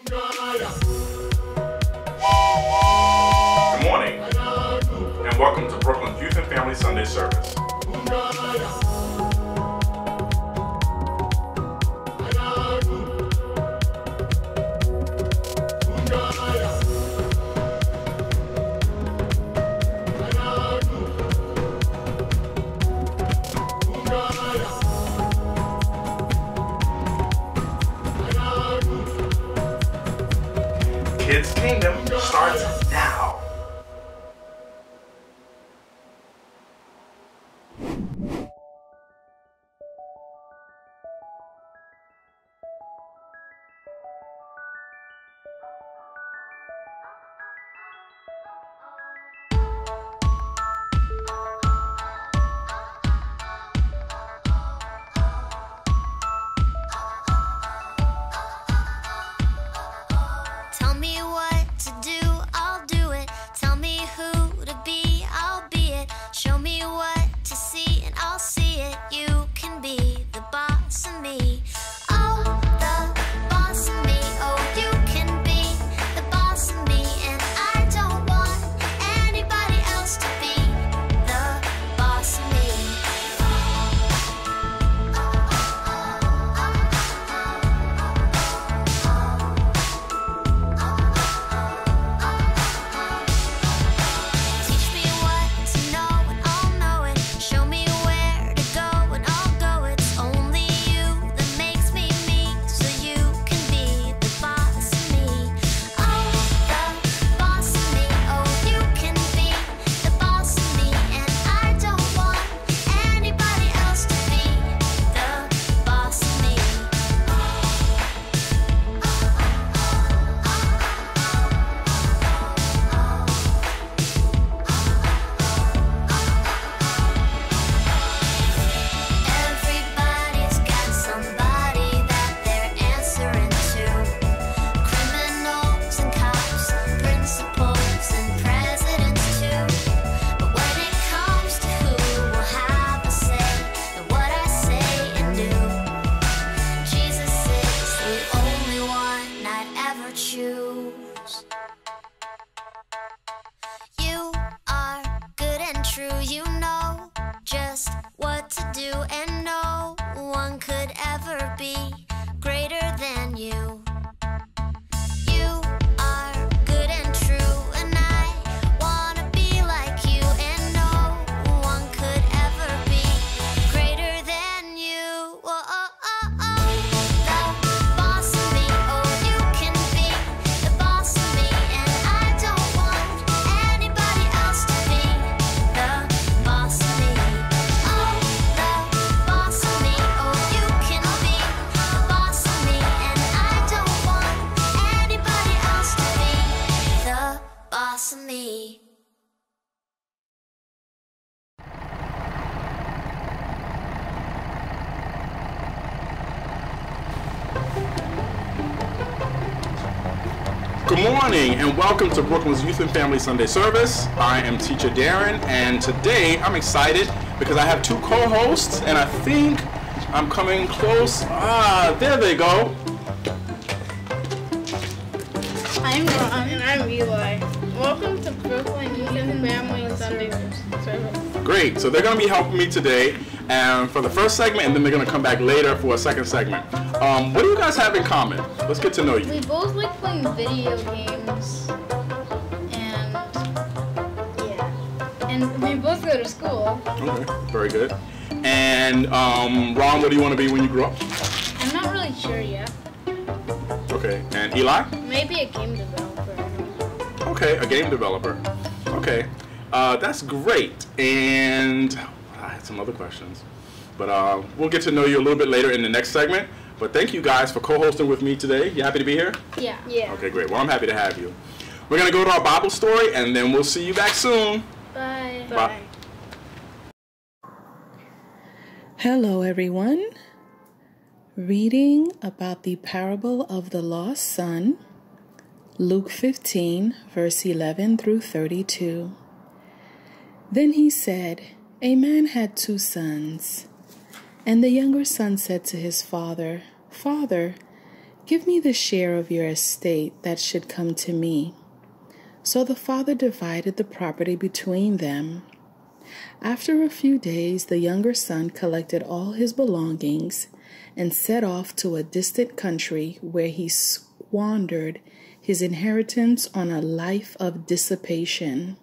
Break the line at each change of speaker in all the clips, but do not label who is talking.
Good morning, and welcome to Brooklyn's Youth and Family Sunday Service. Kids Kingdom starts now.
Tell me what to do, I'll do it. Tell me who to be, I'll be it. Show me what to see, and I'll see it. You can be the boss of me. Oh, the boss of me. Oh, you can be the boss of me. And I don't want anybody else to be the boss of me. Teach me what to know and I'll know it. Show me where to go and I'll go. It's only you that makes me me, so you can be the boss of me. Oh, the boss of me. Oh, you can be the boss of me. And I don't want anybody else to be the boss of me. Everybody's got somebody that they're answering to. Criminals and cops, principals and presidents too. But when it comes to who will have a say in what I say and do, Jesus is the only one I'd ever choose. You are good and true, you know just what to do, and no one could ever be greater than you. You are good and true, and I wanna be like you, and no one could ever be greater than you. Oh, oh, oh, oh. The boss of me. Oh, you can be the boss of me, and I don't want anybody else to be the boss of me. Oh, the boss of me. Oh, you can be the boss of me, and I don't want anybody else to be the boss of me.
Good morning, and welcome to Brooklyn's Youth and Family Sunday Service. I am Teacher Darren, and today I'm excited because I have two co-hosts, and I think I'm coming close. There they go.
I'm Ron. And I'm Eli. Welcome to Brooklyn Youth and Family Sunday Service.
Great, so they're going to be helping me today for the first segment, and then they're going to come back later for a second segment. What do you guys have in common? Let's get to know you.
We both like playing video games. And yeah. And we both go to school.
Okay, very good. And Ron, what do you want to be when you grow up?
I'm not really sure yet.
Okay, and Eli?
Maybe a game developer.
Okay, a game developer. Okay, that's great. And I had some other questions, but we'll get to know you a little bit later in the next segment. But thank you guys for co-hosting with me today. You happy to be here?
Yeah. Yeah.
Okay, great. Well, I'm happy to have you. We're going to go to our Bible story, and then we'll see you back soon.
Bye.
Bye.
Hello, everyone. Reading about the parable of the lost son, Luke 15, verse 11 through 32. Then he said, A man had 2 sons, and the younger son said to his father, Father, Give me the share of your estate that should come to me." So the father divided the property between them. After a few days, the younger son collected all his belongings and set off to a distant country where he squandered his inheritance on a life of dissipation.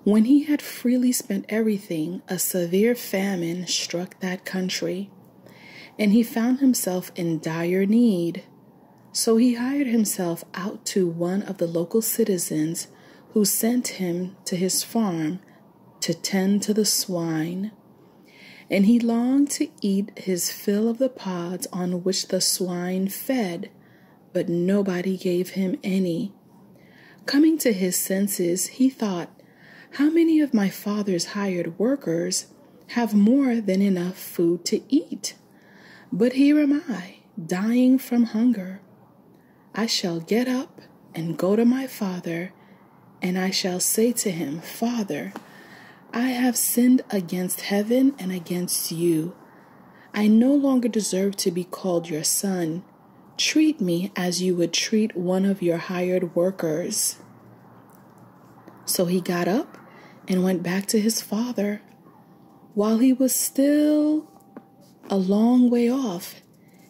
When he had freely spent everything, a severe famine struck that country, and he found himself in dire need. So he hired himself out to one of the local citizens, who sent him to his farm to tend to the swine. And he longed to eat his fill of the pods on which the swine fed, but nobody gave him any. Coming to his senses, he thought, "How many of my father's hired workers have more than enough food to eat? But here am I, dying from hunger. I shall get up and go to my father, and I shall say to him, 'Father, I have sinned against heaven and against you. I no longer deserve to be called your son. Treat me as you would treat one of your hired workers.' So he got up and went back to his father. While he was still a long way off,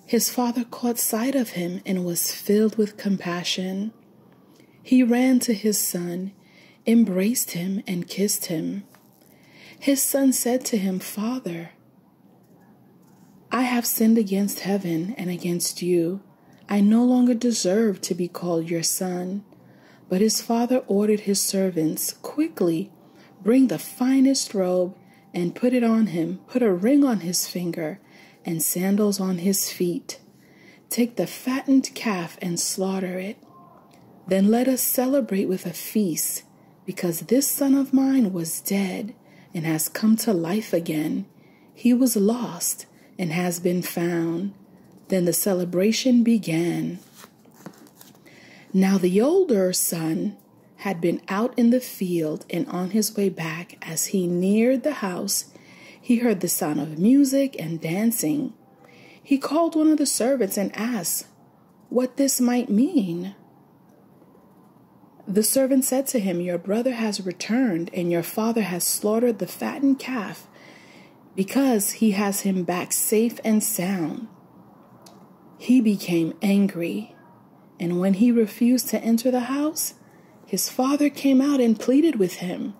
his father caught sight of him and was filled with compassion. He ran to his son, embraced him, and kissed him. His son said to him, 'Father, I have sinned against heaven and against you. I no longer deserve to be called your son.' But his father ordered his servants, 'Quickly, bring the finest robe and put it on him. Put a ring on his finger and sandals on his feet. Take the fattened calf and slaughter it. Then let us celebrate with a feast, because this son of mine was dead and has come to life again. He was lost and has been found.' Then the celebration began. Now the older son had been out in the field, and on his way back, as he neared the house, he heard the sound of music and dancing. He called one of the servants and asked what this might mean. The servant said to him, 'Your brother has returned, and your father has slaughtered the fattened calf, because he has him back safe and sound.' He became angry, and when he refused to enter the house, his father came out and pleaded with him.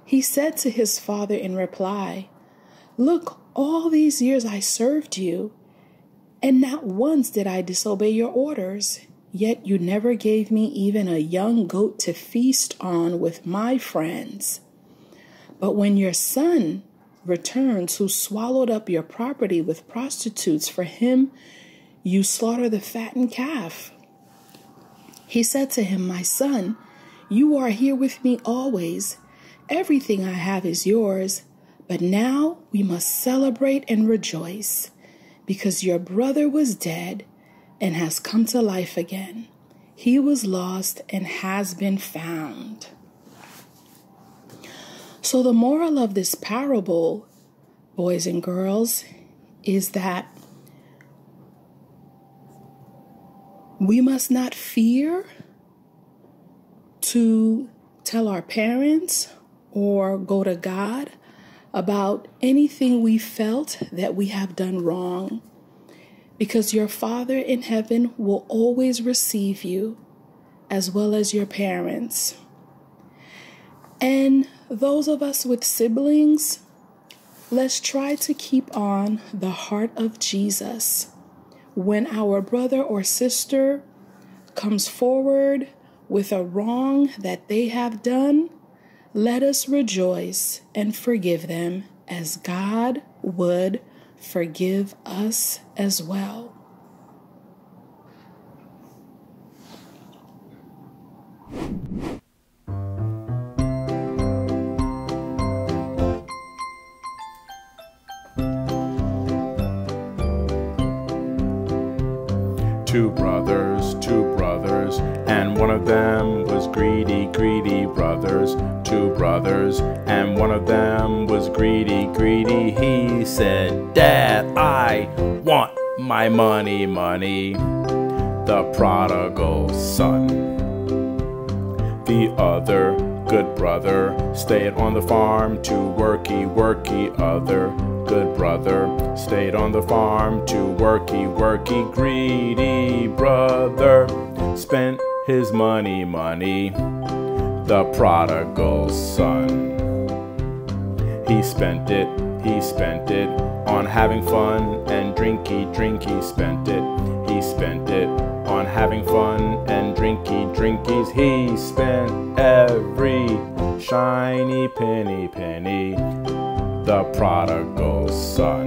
He said to his father in reply, 'Look, all these years I served you, and not once did I disobey your orders. Yet you never gave me even a young goat to feast on with my friends. But when your son returns, who swallowed up your property with prostitutes, for him you slaughter the fattened calf.' He said to him, 'My son, you are here with me always. Everything I have is yours. But now we must celebrate and rejoice, because your brother was dead and has come to life again. He was lost and has been found.'" So the moral of this parable, boys and girls, is that we must not fear to tell our parents or go to God about anything we felt that we have done wrong, because your Father in heaven will always receive you, as well as your parents. And those of us with siblings, let's try to keep on the heart of Jesus. When our brother or sister comes forward with a wrong that they have done, let us rejoice and forgive them as God would forgive us as well.
Two brothers, and one of them was greedy brothers. Two brothers, and one of them was greedy. He said, "Dad, I want my money, money. The prodigal son. The other good brother stayed on the farm to worky, worky. Other good brother stayed on the farm to worky, worky. Greedy brother spent his money, money. The prodigal son. He spent it on having fun and drinky, drinky. Spent it on having fun and drinky, drinkies. He spent every shiny penny, penny. The prodigal son.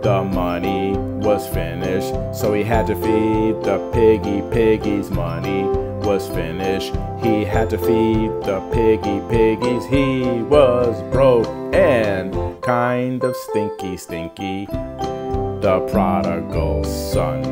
The money was finished, so he had to feed the piggy, piggies. Money was finished, he had to feed the piggy, piggies. He was broke and kind of stinky, stinky. The prodigal son.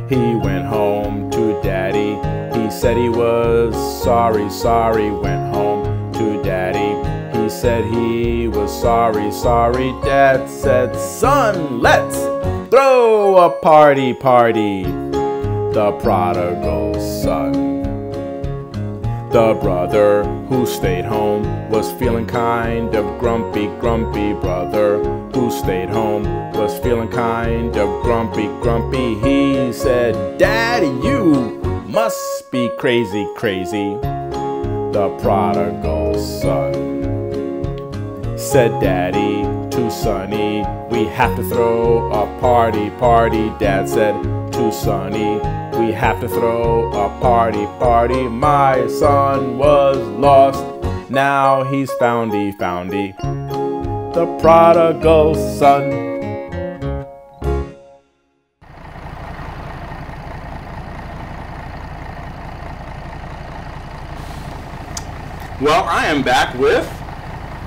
He went home to daddy. He said he was sorry, sorry. Went home to daddy. He said he was sorry, sorry. Dad said, son, let's throw a party, party. The prodigal son. The brother who stayed home was feeling kind of grumpy, grumpy. Brother who stayed home was feeling kind of grumpy, grumpy. He said, Daddy, you must be crazy, crazy. The prodigal son. Said Daddy to Sonny, we have to throw a party, party. Dad said to Sonny, we have to throw a party, party. My son was lost, now he's foundy, foundy. The prodigal son. Well, I am back with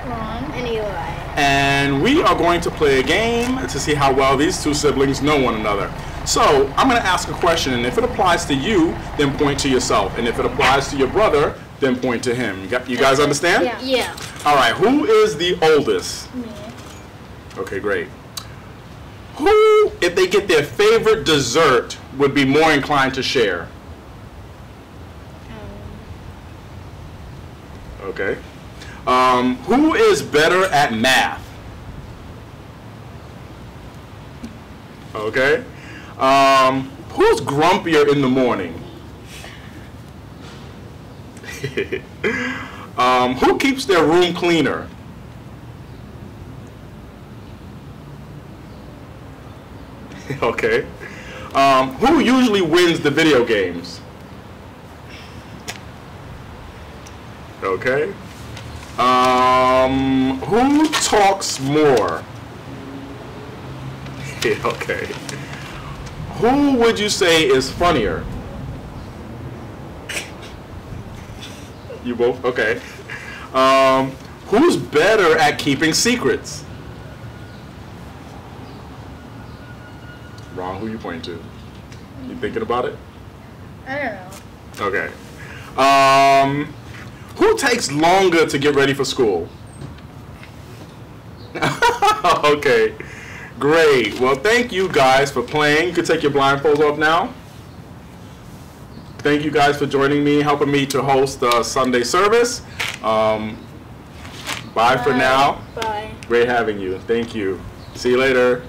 Ron and Eli.
And we are going to play a game to see how well these two siblings know one another. So, I'm going to ask a question, and if it applies to you, then point to yourself. And if it applies to your brother, then point to him. You guys understand?
Yeah. Yeah.
All right, who is the oldest?
Me.
Okay, great. Who, if they get their favorite dessert, would be more inclined to share? Okay. Who is better at math? Okay. Who's grumpier in the morning? Who keeps their room cleaner? Okay. Who usually wins the video games? Okay. Who talks more? Okay. Who would you say is funnier? You both? Okay. Who's better at keeping secrets? Ron, who you pointing to? You thinking about it?
I don't know.
Okay. Who takes longer to get ready for school? Okay. Great. Well, thank you guys for playing. You can take your blindfolds off now. Thank you guys for joining me, helping me to host the Sunday service. Bye for now.
Bye.
Great having you. Thank you. See you later.